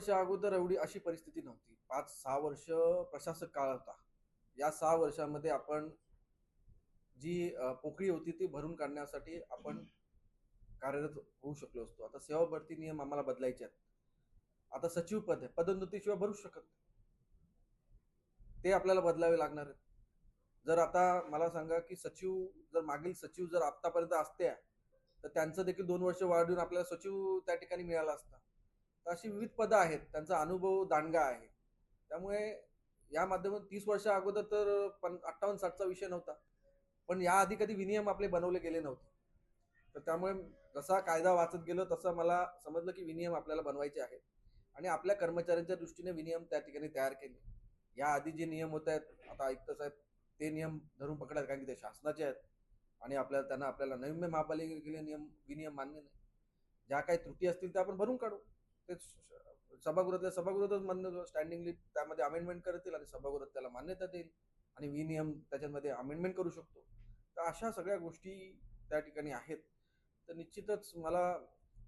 वर्ष अगोदर एवढी अशी परिस्थिती नव्हती. 5-6 वर्ष प्रशासक काळ होता. या 6 वर्षामध्ये आपण जी पोकळी होती ती भरून काढण्यासाठी आपण कार्यरत होऊ शकलो असतो. आता सेवा भरती नियम आम्हाला बदलायचे आहेत. आता सचिव पद आहे, पदोन्नतीशिवाय भरूच शकत नाही. ते आपल्याला बदलावे लागणार आहेत. जर आता मला सांगा की सचिव जर मागील सचिव जर आतापर्यंत असत्या तर त्यांचं देखील 2 वर्ष वाढून आपल्याला सचिव त्या ठिकाणी मिळाला असता. तर अशी विविध पदं आहेत, त्यांचा अनुभव दांडगा आहे. त्यामुळे या माध्यमातून 30 वर्ष अगोदर तर 58-60चा विषय नव्हता. पण याआधी कधी विनियम आपले बनवले गेले नव्हते. तर त्यामुळे जसा कायदा वाचत गेलो तसं मला समजलं की विनियम आपल्याला बनवायचे आहेत आणि आपल्या कर्मचाऱ्यांच्या दृष्टीने विनियम त्या ठिकाणी तयार केले. याआधी जे नियम होत आहेत आता आयुक्त साहेब ते नियम धरून पकडायचे, कारण की ते शासनाचे आहेत आणि आपल्याला नवीन महापालिकेचे नियम विनियम मान्य नाही. ज्या काही त्रुटी असतील त्या आपण भरून काढू. ते सभागृहातच मान्य स्टँडिंगली त्यामध्ये अमेंडमेंट करतील आणि सभागृहात त्याला मान्यता देईल आणि विनियम त्याच्यामध्ये अमेंडमेंट करू शकतो. तर अशा सगळ्या गोष्टी त्या ठिकाणी आहेत. तर निश्चितच मला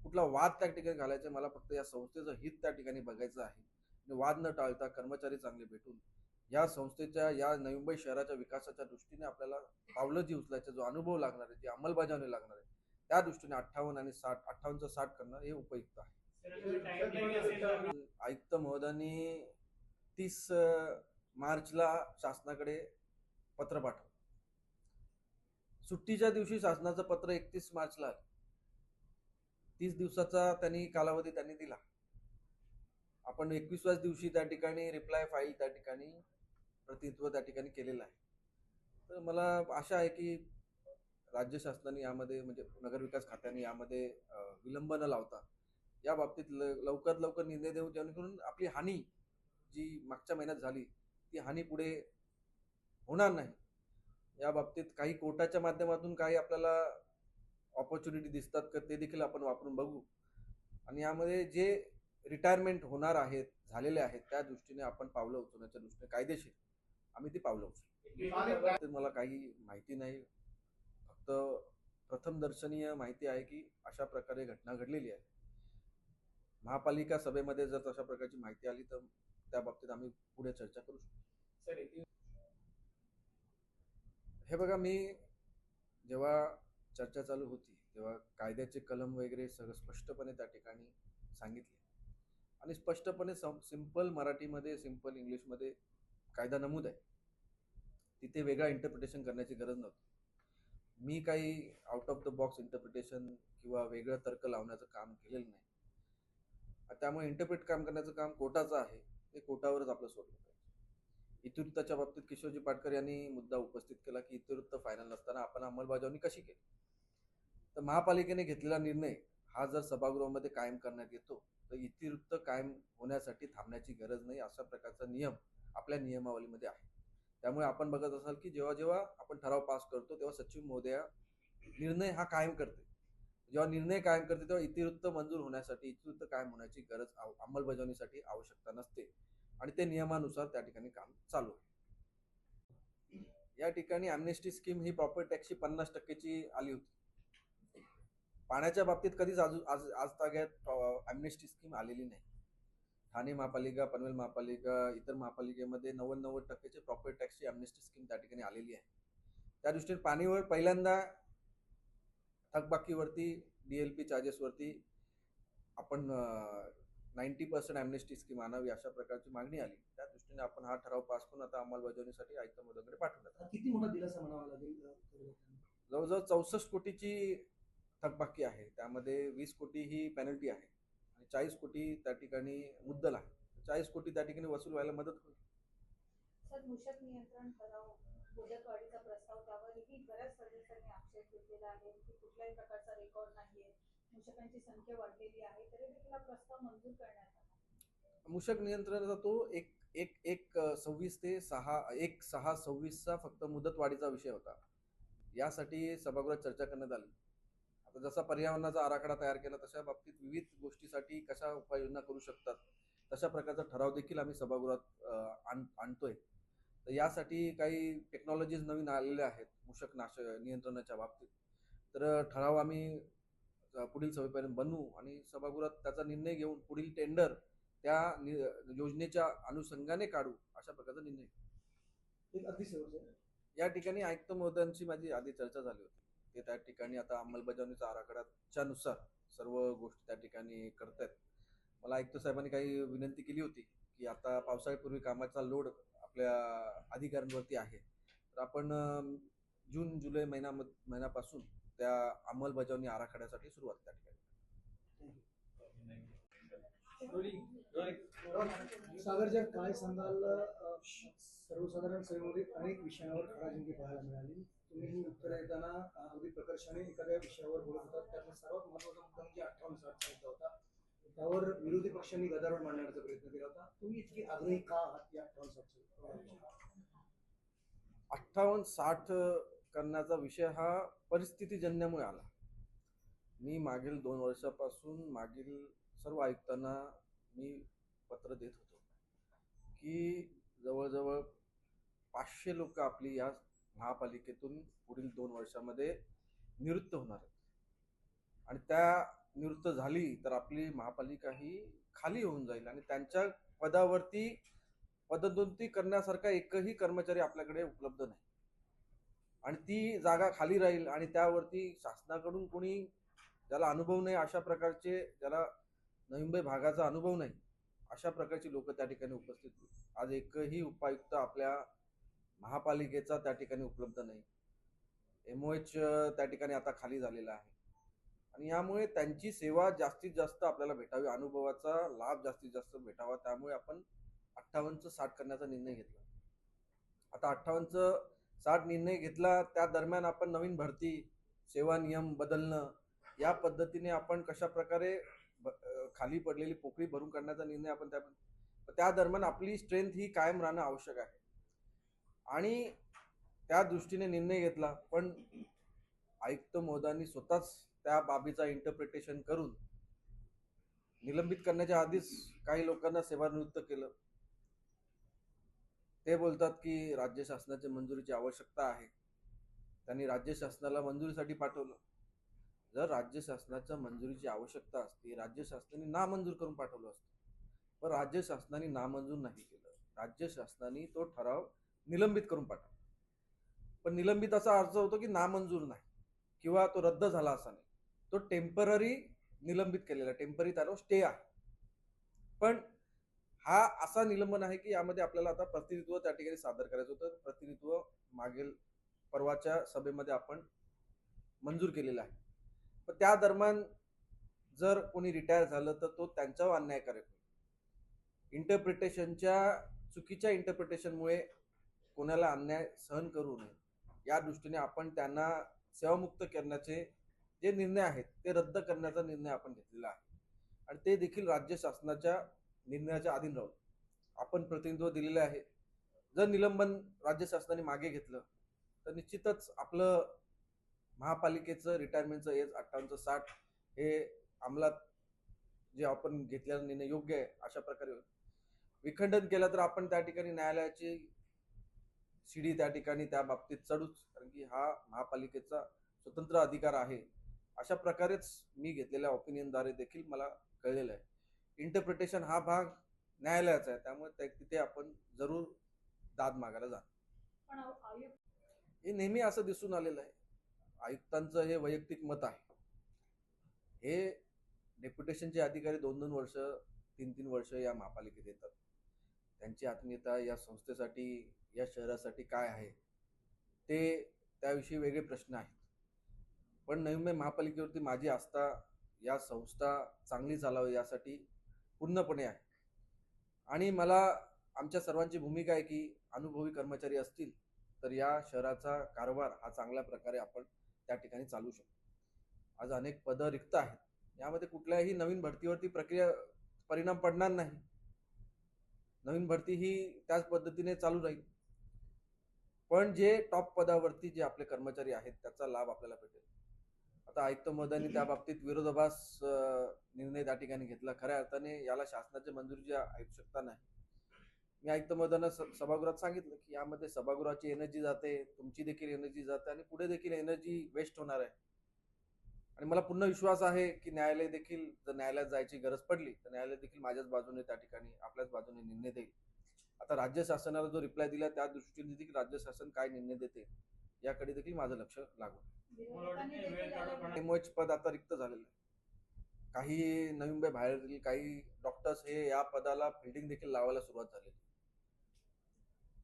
कुठला वाद त्या ठिकाणी घालायचा, मला फक्त या संस्थेचं हित त्या ठिकाणी बघायचं आहे. वाद न टाळता कर्मचारी चांगले भेटून या संस्थेच्या या नवी मुंबई शहराच्या विकासाच्या दृष्टीने आपल्याला पावलं जी उचलायचं, जो अनुभव लागणार आहे, जी अंमलबजावणी लागणार आहे, त्या दृष्टीने 58 आणि 60, 58चं 60 करणं हे उपयुक्त आहे. आयुक्त महोदयांनी 30 मार्चला शासनाकडे पत्र पाठवलं. सुट्टीच्या दिवशी शासनाचं पत्र 31 मार्चला आलं. 30 दिवसाचा त्यांनी कालावधी त्यांनी दिला. आपण 21व्याच दिवशी त्या ठिकाणी रिप्लाय फाईल त्या ठिकाणी प्रतिनिधित्व त्या ठिकाणी केलेलं आहे. तर मला आशा आहे की राज्य शासनाने यामध्ये म्हणजे नगरविकास खात्याने यामध्ये विलंब न लावता या बाबतीत लवकरात लवकर निर्णय देऊ, जेणेकरून आपली हानी जी मागच्या महिन्यात झाली ती हानी पुढे होणार नाही. या बाबतीत काही कोर्टाच्या माध्यमातून काही आपल्याला ऑपॉर्च्युनिटी दिसतात का ते देखील आपण वापरून बघू आणि यामध्ये जे रिटायरमेंट होणार आहेत, झालेले आहेत, त्या दृष्टीने आपण पावलं उचलण्याच्या दृष्टीने कायदेशीर आम्ही ती पावलं उचलू. मला काही माहिती नाही, फक्त प्रथम दर्शनीय माहिती आहे की अशा प्रकारे घटना घडलेली आहे. महापालिका सभेमध्ये जर तशा प्रकारची माहिती आली तर त्या बाबतीत आम्ही पुढे चर्चा करू शकतो. हे बघा, मी जेव्हा चर्चा चालू होती तेव्हा कायद्याचे कलम वगैरे सगळं स्पष्टपणे त्या ठिकाणी सांगितले आणि स्पष्टपणे सिंपल मराठीमध्ये सिंपल इंग्लिशमध्ये कायदा नमूद आहे. तिथे वेगळा इंटरप्रिटेशन करण्याची गरज नव्हती. मी काही out of the box interpretation किंवा वेगळं तर्क लावण्याचं काम केलेलं नाही. त्यामुळे इंटरप्रिट काम करण्याचं काम कोर्टाचं आहे, ते कोर्टावरच आपलं सोडलं पाहिजे. इतिवृत्ताच्या बाबतीत किशोरजी पाटकर यांनी मुद्दा उपस्थित केला की इतिवृत्त फायनल नसताना आपण अंमलबजावणी कशी केली. तर महापालिकेने घेतलेला निर्णय हा जर सभागृहामध्ये कायम करण्यात येतो तर इतिवृत्त कायम होण्यासाठी थांबण्याची गरज नाही, अशा प्रकारचा नियम आपल्या नियमावलीमध्ये आहे. त्यामुळे आपण बघत असाल की जेव्हा जेव्हा आपण ठराव पास करतो तेव्हा सचिव महोदया निर्णय हा कायम करते. जेव्हा निर्णय कायम करते तेव्हा इतिवृत्त मंजूर होण्यासाठी इतिवृत्त कायम होण्याची गरज अंमलबजावणीसाठी आवश्यकता नसते आणि ते नियमानुसार त्या ठिकाणी काम चालू आहे. या ठिकाणी अमनेस्टी स्कीम ही प्रॉपर्टी टॅक्सची 50%ची आली होती. पाण्याच्या बाबतीत कधीच आज ताग्यात अमनेस्टी स्कीम आलेली नाही. ठाणे महापालिका, पनवेल महापालिका, इतर महापालिकेमध्ये 90% प्रॉपर्टी टॅक्सची अमनेस्टी स्कीम त्या ठिकाणी आलेली आहे. त्या दृष्टीने पाणीवर पहिल्यांदा थकबाकीवरती DLP चार्जेसवरती आपण 90% अमनेस्टी स्कीम आणावी अशा प्रकारची मागणी आली. त्या दृष्टीने आपण हा ठराव पास करून आता अंमलबजावणीसाठी आयुक्त महोदयांकडे पाठवण्यात. किती मोठा दिलासा म्हणावा लागेल? जवळजवळ 64 कोटीची थकबाकी आहे. त्यामध्ये 20 कोटी ही पेनल्टी आहे आणि 40 कोटी त्या ठिकाणी मुद्दल आहे. 40 कोटी त्या ठिकाणी वसूल व्हायला मदत होईल. सर, मूषक नियंत्रण ठराव मुदतवाढीचा प्रस्ताव, त्यावरही बऱ्याच सदस्यांनी आक्षेप घेतलेला आहे की कुठल्याही प्रकारचा रेकॉर्ड नाहीये, मूषकांची संख्या वाढलेली आहे, तरी देखील हा प्रस्ताव मंजूर करण्यात आला. मूषक नियंत्रणाचा तो एक 26 ते 1/6/26चा फक्त मुदतवाढीचा विषय होता. यासाठी सभागृहात चर्चा करण्यात आली. आता जसा पर्यावरणाचा आराखडा तयार केला तशा बाबतीत विविध गोष्टीसाठी कशा उपाययोजना करू शकतात तशा प्रकारचा ठराव देखील आम्ही सभागृहात आणतोय. तर यासाठी काही टेक्नॉलॉजीज नवीन आलेल्या आहेत मूषक नियंत्रणाच्या बाबतीत. तर ठराव आम्ही पुढील सभेपर्यंत बनवू आणि सभागृहात त्याचा निर्णय घेऊन पुढील टेंडर त्या योजनेच्या अनुषंगाने काढू अशा प्रकारचा निर्णय. एक अगदी शेवटचं या ठिकाणी आयुक्त महोदयांची माझी आधी चर्चा झाली होती. ते त्या ठिकाणी आता अंमलबजावणीचा आराखड्याच्या नुसार सर्व गोष्टी त्या ठिकाणी करतायत. मला आयुक्त साहेबांनी काही विनंती केली होती की आता पावसाळ्यापूर्वी कामाचा लोड आपल्या अधिकाऱ्यांवरती आहे, तर आपण जून जुलै महिन्यापासून त्या अंमलबजावणी आराखड्यासाठी सुरुवात त्या ठिकाणी. सागरच्या काय सांगाल? सर्वसाधारण सभेमध्ये अनेक विषयांवर खडाजंगी पाहायला मिळाली. तुम्ही उत्तर देताना अगदी प्रकर्षाने एखाद्या विषयावर बोलत होता. त्यातला सर्वात महत्त्वाचा मुद्दा म्हणजे 58-60 होता. त्यावर विरोधी पक्षांनी गदारोळ मांडण्याचा प्रयत्न केला होता. तुम्ही इतकी आग्रही का आहात या 58-60? 58-60 करण्याचा विषय हा परिस्थितीजन्यामुळे आला. मी मागील 2 वर्षापासून मागील सर्व आयुक्तांना मी पत्र देत होतो की जवळजवळ 500 लोक आपली या महापालिकेतून पुढील 2 वर्षामध्ये निवृत्त होणार आहेत, आणि त्या निवृत्त झाली तर आपली महापालिका ही खाली होऊन जाईल आणि त्यांच्या पदावरती पदोन्नती करण्यासारखा एकही कर्मचारी आपल्याकडे उपलब्ध नाही, आणि ती जागा खाली राहील आणि त्यावरती शासनाकडून कोणी ज्याला अनुभव नाही, अशा प्रकारचे, ज्याला नवी मुंबई भागाचा अनुभव नाही, अशा प्रकारची लोक त्या ठिकाणी उपस्थित होती. आज एकही उपायुक्त आपल्या महापालिकेचा त्या ठिकाणी उपलब्ध नाही. MOH त्या ठिकाणी आता खाली झालेला आहे, आणि यामुळे त्यांची सेवा जास्तीत जास्त आपल्याला भेटावी, अनुभवाचा लाभ जास्तीत जास्त भेटावा. त्यामुळे आपण 58-60 करण्याचा निर्णय घेतला. आता 58-60 निर्णय घेतला, त्या दरम्यान आपण नवीन भरती, सेवा नियम बदलणं, या पद्धतीने आपण कशा प्रकारे खाली पडलेली पोकळी भरून काढण्याचा निर्णय आपण त्या दरम्यान आपली स्ट्रेंथ ही कायम राहणं आवश्यक आहे, आणि त्या दृष्टीने निर्णय घेतला. पण आयुक्त महोदयांनी स्वतःच त्या बाबीचा इंटरप्रिटेशन करून निलंबित करण्याच्या आधीच काही लोकांना सेवानिवृत्त केलं. ते बोलतात की राज्य शासनाच्या मंजुरीची आवश्यकता आहे. त्यांनी राज्य शासनाला मंजुरीसाठी पाठवलं. जर राज्य शासनाच्या मंजुरीची आवश्यकता असती, राज्य शासनाने नामंजूर करून पाठवलं असतं, पण राज्य शासनाने नामंजूर नाही केलं. राज्य शासनाने तो ठराव निलंबित करून पाठवला. पण निलंबित असा अर्थ होतो की नामंजूर नाही किंवा तो रद्द झाला असा नाही, तो टेम्पररी निलंबित केलेला, टेम्पररी त्याला स्टे आहे. पण हा असा निलंबन आहे की यामध्ये आपल्याला आता प्रतिनिधित्व त्या ठिकाणी सादर करायचं होतं. प्रतिनिधित्व मागील परवाच्या सभेमध्ये आपण मंजूर केलेलं आहे. पण त्या दरम्यान जर कोणी रिटायर झालं तर तो त्यांच्यावर अन्यायकारक होईल. चुकीच्या इंटरप्रिटेशनमुळे कोणाला अन्याय सहन करू नये, या दृष्टीने आपण त्यांना सेवामुक्त करण्याचे जे निर्णय आहेत ते रद्द करण्याचा निर्णय आपण घेतलेला आहे, आणि ते देखील राज्य शासनाच्या निर्णयाच्या अधीन राहून आपण प्रतिनिधित्व दिलेले आहे. जर निलंबन राज्य शासनाने मागे घेतलं तर निश्चितच आपलं महापालिकेचं रिटायरमेंटचं एज 58-60 हे अंमलात जे आपण घेतलेला निर्णय योग्य आहे अशा प्रकारे विखंडन केलं तर आपण त्या ठिकाणी न्यायालयाची शिडी त्या ठिकाणी त्या बाबतीत चढूच, कारण की हा महापालिकेचा स्वतंत्र अधिकार आहे. अशा प्रकारेच मी घेतलेल्या ओपिनियनद्वारे देखील मला कळलेलं आहे. इंटरप्रिटेशन हा भाग न्यायालयाचा आहे, त्यामुळे तिथे आपण जरूर दाद मागायला जा. पण आयुक्त हे नेहमी असं दिसून आलेलं आहे. आयुक्तांचं हे वैयक्तिक मत आहे. हे डेप्युटेशनचे अधिकारी 2-2 वर्ष 3-3 वर्ष या महापालिकेत येतात. त्यांची आत्मीयता या संस्थेसाठी, या शहरासाठी काय आहे ते त्याविषयी वेगळे प्रश्न आहेत. पण नवी मुंबई महापालिकेवरती माझी आस्था या संस्था चांगली चालावी यासाठी पूर्णपणे आहे, आणि मला आमच्या सर्वांची भूमिका आहे की अनुभवी कर्मचारी असतील तर या शहराचा कारभार हा चांगल्या प्रकारे आपण त्या ठिकाणी चालू शकतो. आज अनेक पदं रिक्त आहेत, यामध्ये कुठल्याही नवीन भरतीवरती प्रक्रिया परिणाम पडणार नाही. नवीन भरती ही त्याच पद्धतीने चालू राहील, पण जे टॉप पदावरती जे आपले कर्मचारी आहेत त्याचा लाभ आपल्याला भेटेल. आता आयुक्त महोदयांनी त्या बाबतीत विरोधाभास निर्णय त्या ठिकाणी घेतला. खऱ्या अर्थाने याला शासनाच्या मंजुरीची आवश्यकता नाही. मी आयुक्त महोदयांना सभागृहात सांगितलं की यामध्ये सभागृहाची एनर्जी जाते, तुमची देखील एनर्जी जाते, आणि पुढे देखील एनर्जी वेस्ट होणार आहे. आणि मला पूर्ण विश्वास आहे की न्यायालय देखील, जर न्यायालयात जायची गरज पडली तर न्यायालय देखील माझ्याच बाजूने त्या ठिकाणी, आपल्याच बाजूने निर्णय देईल. आता राज्य शासनाला जो रिप्लाय दिला त्या दृष्टीने देखील राज्य शासन काय निर्णय देते याकडे देखील माझं लक्ष लागून. विरोधकांनी देखील याला एमओएच पद आता रिक्त झालेलं आहे. काही नवी मुंबई बाहेरील काही डॉक्टर्स हे या पदाला फिल्डिंग देखील लावायला सुरुवात झाली.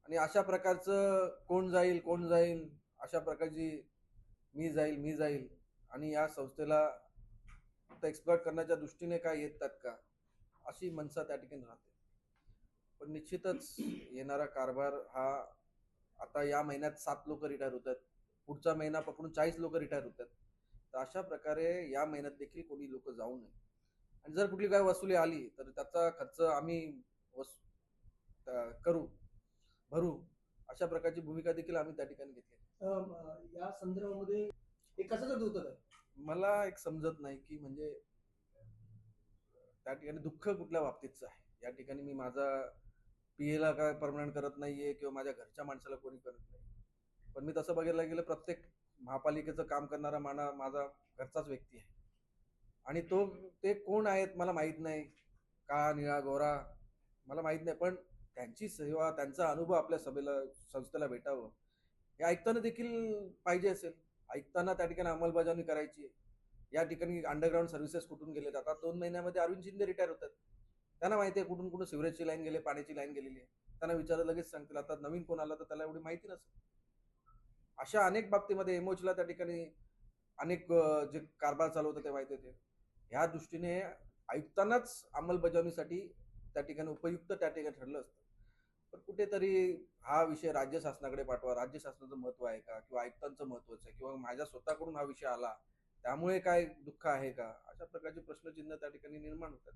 आणि अशा प्रकारचं कोण जाईल अशा प्रकारची मी जाईल आणि या संस्थेला एक्सप्लॉइट करण्याच्या दृष्टीने काय येतात का, अशी मनसा त्या ठिकाणी राहते. पण निश्चितच येणारा कारभार हा, आता या महिन्यात 7 लोक रिटायर होतात, पुढचा महिना पकडून 40 लोक रिटायर होतात. तर अशा प्रकारे या महिन्यात देखील कोणी लोक जाऊ नये. आणि जर कुठली काय वसुली आली तर त्याचा खर्च आम्ही भरू, अशा प्रकारची भूमिका देखील आम्ही त्या ठिकाणी घेतली. या संदर्भामध्ये हे कशाचं द्योतक आहे? मला एक समजत नाही की म्हणजे त्या ठिकाणी दुःख कुठल्या बाबतीतचं आहे. या ठिकाणी मी माझा पीएला काय परमनंट करत नाहीये किंवा माझ्या घरच्या माणसाला कोणी करत नाही. पण मी तसं बघायला गेलं प्रत्येक महापालिकेचं काम करणारा माझा घरचाच व्यक्ती आहे. आणि ते कोण आहेत मला माहित नाही, काळा निळा गोरा मला माहित नाही, पण त्यांची सेवा, त्यांचा अनुभव आपल्या संस्थेला भेटावं हे ऐकताना देखील पाहिजे असेल. ऐकताना त्या ठिकाणी अंमलबजावणी करायची. या ठिकाणी अंडरग्राऊंड सर्व्हिसेस कुठून गेलेत. आता 2 महिन्यामध्ये अरविंद शिंदे रिटायर होतात. त्यांना माहिती आहे कुठून कुठून सिवरेजची लाईन गेली, पाण्याची लाईन गेलेली आहे. त्यांना विचारलं लगेच सांगतील. आता नवीन कोण आला तर त्याला एवढी माहिती नसेल. अशा अनेक बाबतीमध्ये एमओचला त्या ठिकाणी अनेक जे कारभार चालवतं ते माहिती होते. ह्या दृष्टीने आयुक्तांनाच अंमलबजावणीसाठी त्या ठिकाणी उपयुक्त त्या ठिकाणी ठरलं असतं. पण कुठेतरी हा विषय राज्य शासनाकडे पाठवा, राज्य शासनाचं महत्व आहे का, किंवा आयुक्तांचं महत्वाचं आहे, किंवा माझ्या स्वतःकडून हा विषय आला त्यामुळे काय दुःख आहे का, अशा प्रकारचे प्रश्नचिन्ह त्या ठिकाणी निर्माण होतात.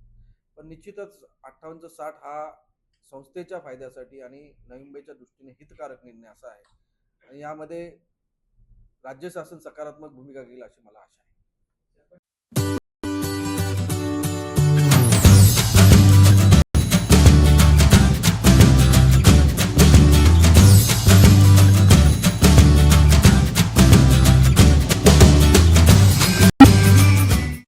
पण निश्चितच 58-60 हा संस्थेच्या फायद्यासाठी आणि नवी मुंबईच्या दृष्टीने हितकारक निर्णय असा आहे. आणि यामध्ये राज्य शासन सकारात्मक भूमिका घेईल अशी मला आशा आहे.